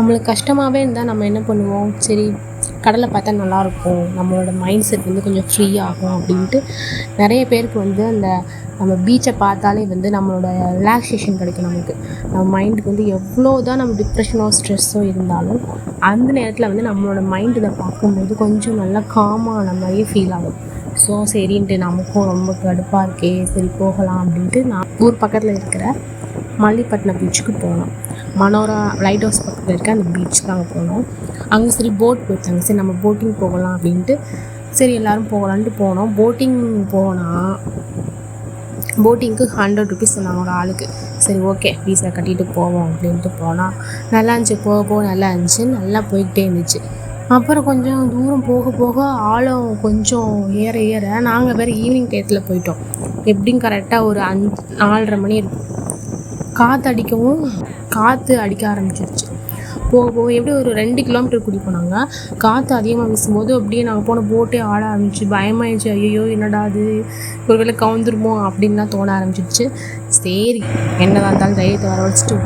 நம்மளுக்கு கஷ்டமாகவே இருந்தால் நம்ம என்ன பண்ணுவோம், சரி கடலை பார்த்தா நல்லாயிருக்கும், நம்மளோட மைண்ட் செட் வந்து கொஞ்சம் ஃப்ரீ ஆகும் அப்படின்ட்டு நிறைய பேருக்கு வந்து அந்த நம்ம பீச்சை பார்த்தாலே வந்து நம்மளோட ரிலாக்ஸேஷன் கிடைக்கும். நமக்கு நம்ம மைண்டுக்கு வந்து எவ்வளோ தான் நம்ம டிப்ரெஷனோ ஸ்ட்ரெஸ்ஸோ இருந்தாலும் அந்த நேரத்தில் வந்து நம்மளோட மைண்டு இதை பார்க்கும்போது கொஞ்சம் நல்லா காமான மாதிரியே ஃபீல் ஆகும். ஸோ சரின்ட்டு நமக்கும் ரொம்ப கடுப்பாக இருக்கே, சரி போகலாம் அப்படின்ட்டு நான் ஊர் பக்கத்தில் இருக்கிற மல்லிப்பட்டினம் பீச்சுக்கு போனோம். மனோரா லைட் ஹவுஸ் பக்கத்தில் இருக்க அந்த பீச்சுக்கு அங்கே போனோம். அங்கே சரி போட் போயிட்டாங்க, சரி நம்ம போட்டிங் போகலாம் அப்படின்ட்டு சரி எல்லோரும் போகலான்ட்டு போனோம். போட்டிங் போனால் போட்டிங்க்கு 100 ருபீஸ் சொன்னாங்க ஒரு ஆளுக்கு. சரி ஓகே ஃபீஸை கட்டிட்டு போவோம் அப்படின்ட்டு போனால் நல்லா இருந்துச்சு. போக நல்லா இருந்துச்சு, நல்லா போய்கிட்டே இருந்துச்சு. அப்புறம் கொஞ்சம் தூரம் போக போக ஆழம் கொஞ்சம் ஏற நாங்கள் வேறு ஈவினிங் டயத்தில் போயிட்டோம். எப்படியும் கரெக்டாக ஒரு 4:30 மணி இருக்கும். காற்று அடிக்க ஆரம்பிச்சிருச்சு. போக எப்படி ஒரு 2 கிலோமீட்டர் கூட்டி போனாங்க. காற்று அதிகமாக வீசும்போது அப்படியே நாங்கள் போன போட்டே ஆட ஆரம்பிச்சு. பயமாயிடுச்சு. ஐயோ என்னடா அது, ஒருவேளை கவுந்துருமோ அப்படின்லாம் தோண ஆரம்பிச்சிடுச்சு. சரி என்னதான் இருந்தாலும் தைரியத்தை வர வச்சுட்டு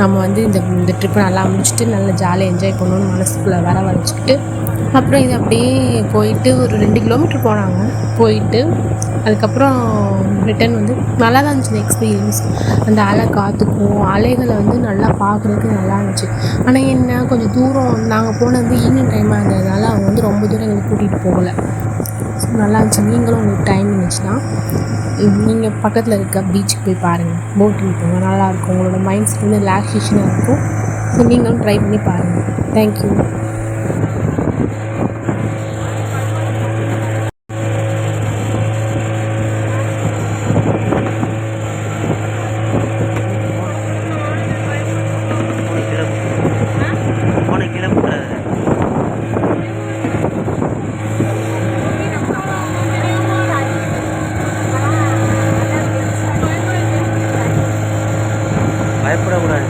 நம்ம வந்து இந்த ட்ரிப்பை நல்லா முடிச்சுட்டு நல்லா ஜாலியாக என்ஜாய் பண்ணணும்னு மனசுக்குள்ளே வர வச்சுக்கிட்டு அப்புறம் இது அப்படியே போயிட்டு ஒரு 2 கிலோமீட்டர் போனாங்க. போயிட்டு அதுக்கப்புறம் ரிட்டன் வந்து நல்லா தான் இருந்துச்சு எக்ஸ்பீரியன்ஸ். அந்த அலை காற்றுக்கும் அலைகளை வந்து நல்லா பார்க்குறதுக்கு நல்லா இருந்துச்சு. ஆனால் என்ன கொஞ்சம் தூரம் நாங்கள் போனது ஈவினிங் டைமாக இருந்ததுனால அவங்க வந்து ரொம்ப தூரம் எங்களுக்கு கூட்டிகிட்டு போகலை. ஸோ நல்லா இருந்துச்சு. நீங்களும் உங்களுக்கு டைம் இருந்துச்சுன்னா நீங்கள் பக்கத்தில் இருக்க பீச்சுக்கு போய் பாருங்கள், போட்டிங் போங்க, நல்லாயிருக்கும். உங்களோட மைண்ட் செட் வந்து ரிலாக்ஸேஷனாக இருக்கும். ஸோ நீங்களும் ட்ரை பண்ணி பாருங்கள். தேங்க்யூ. பயப்படக்கூடாது.